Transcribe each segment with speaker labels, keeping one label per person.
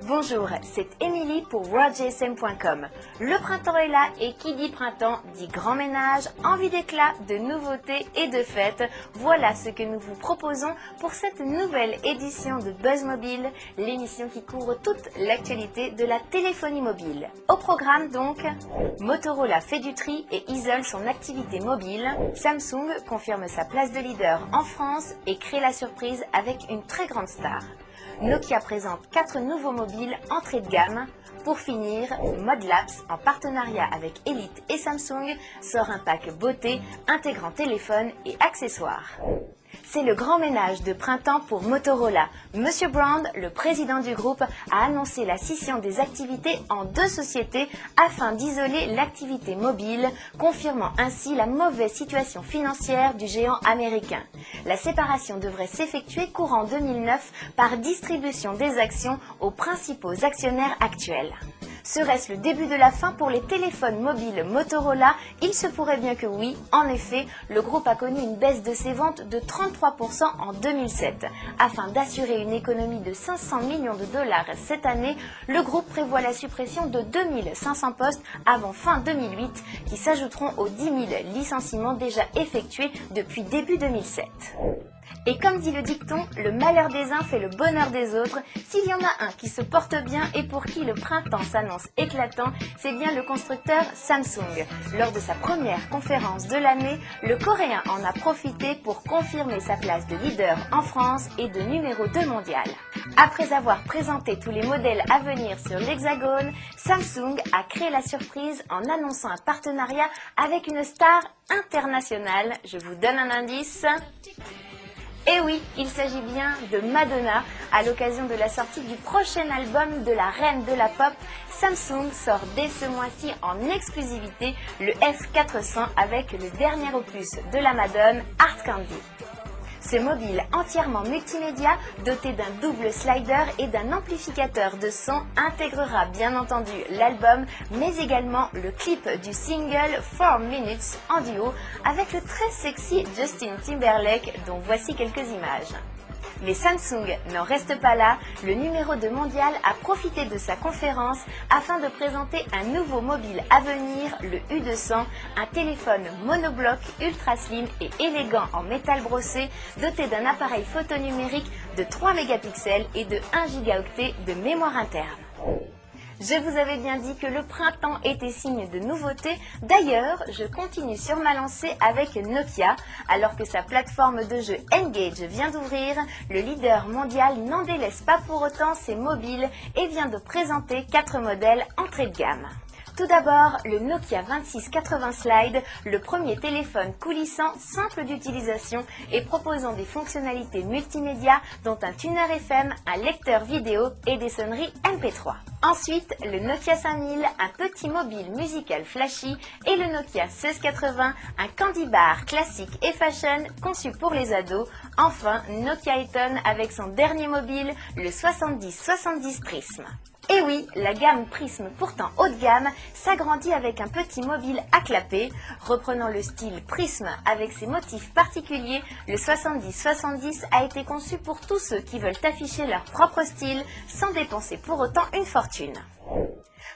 Speaker 1: Bonjour, c'est Émilie pour WorldGSM.com. Le printemps est là et qui dit printemps dit grand ménage, envie d'éclat, de nouveautés et de fêtes. Voilà ce que nous vous proposons pour cette nouvelle édition de Buzz Mobile, l'émission qui couvre toute l'actualité de la téléphonie mobile. Au programme donc, Motorola fait du tri et isole son activité mobile, Samsung confirme sa place de leader en France et crée la surprise avec une très grande star. Nokia présente 4 nouveaux mobiles entrée de gamme. Pour finir, Modlabs, en partenariat avec Elite et Samsung, sort un pack beauté intégrant téléphone et accessoires. C'est le grand ménage de printemps pour Motorola. Monsieur Brand, le président du groupe, a annoncé la scission des activités en 2 sociétés afin d'isoler l'activité mobile, confirmant ainsi la mauvaise situation financière du géant américain. La séparation devrait s'effectuer courant 2009 par distribution des actions aux principaux actionnaires actuels. Serait-ce le début de la fin pour les téléphones mobiles Motorola? Il se pourrait bien que oui. En effet, le groupe a connu une baisse de ses ventes de 33% en 2007. Afin d'assurer une économie de 500 millions de dollars cette année, le groupe prévoit la suppression de 2500 postes avant fin 2008 qui s'ajouteront aux 10 000 licenciements déjà effectués depuis début 2007. Et comme dit le dicton, le malheur des uns fait le bonheur des autres. S'il y en a un qui se porte bien et pour qui le printemps s'annonce éclatant, c'est bien le constructeur Samsung. Lors de sa première conférence de l'année, le Coréen en a profité pour confirmer sa place de leader en France et de numéro 2 mondial. Après avoir présenté tous les modèles à venir sur l'Hexagone, Samsung a créé la surprise en annonçant un partenariat avec une star internationale. Je vous donne un indice. Et oui, il s'agit bien de Madonna. À l'occasion de la sortie du prochain album de la reine de la pop, Samsung sort dès ce mois-ci en exclusivité le F400 avec le dernier opus de la Madone, Hard Candy. Ce mobile entièrement multimédia, doté d'un double slider et d'un amplificateur de son, intégrera bien entendu l'album, mais également le clip du single 4 Minutes en duo avec le très sexy Justin Timberlake, dont voici quelques images. Mais Samsung n'en reste pas là, le numéro 2 mondial a profité de sa conférence afin de présenter un nouveau mobile à venir, le U200, un téléphone monobloc ultra slim et élégant en métal brossé, doté d'un appareil photo numérique de 3 mégapixels et de 1 gigaoctet de mémoire interne. Je vous avais bien dit que le printemps était signe de nouveautés. D'ailleurs, je continue sur ma lancée avec Nokia. Alors que sa plateforme de jeu N-Gage vient d'ouvrir, le leader mondial n'en délaisse pas pour autant ses mobiles et vient de présenter 4 modèles entrée de gamme. Tout d'abord, le Nokia 2680 Slide, le premier téléphone coulissant, simple d'utilisation et proposant des fonctionnalités multimédia dont un tuner FM, un lecteur vidéo et des sonneries MP3. Ensuite, le Nokia 5000, un petit mobile musical flashy, et le Nokia 1680, un candy bar classique et fashion conçu pour les ados. Enfin, Nokia Eton avec son dernier mobile, le 7070 Prism. Et oui, la gamme Prism, pourtant haut de gamme, s'agrandit avec un petit mobile à clapper. Reprenant le style Prism avec ses motifs particuliers, le 7070 a été conçu pour tous ceux qui veulent afficher leur propre style sans dépenser pour autant une fortune.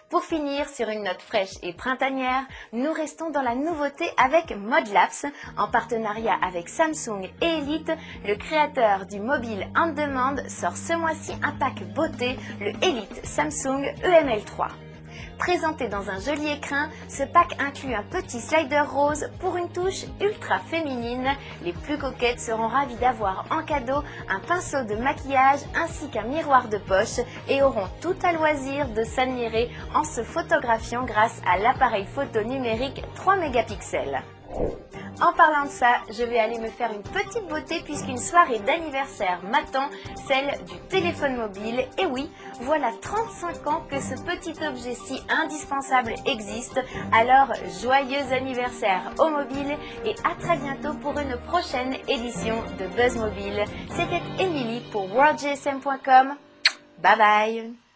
Speaker 1: Pour finir sur une note fraîche et printanière, nous restons dans la nouveauté avec Modlabs. En partenariat avec Samsung et Elite, le créateur du mobile on demand sort ce mois-ci un pack beauté, le Elite Samsung EML3. Présenté dans un joli écrin, ce pack inclut un petit slider rose pour une touche ultra féminine. Les plus coquettes seront ravies d'avoir en cadeau un pinceau de maquillage ainsi qu'un miroir de poche et auront tout à loisir de s'admirer en se photographiant grâce à l'appareil photo numérique 3 mégapixels. En parlant de ça, je vais aller me faire une petite beauté puisqu'une soirée d'anniversaire m'attend, celle du téléphone mobile. Et oui, voilà 35 ans que ce petit objet si indispensable existe. Alors, joyeux anniversaire au mobile et à très bientôt pour une prochaine édition de Buzz Mobile. C'était Émilie pour WorldGSM.com. Bye bye!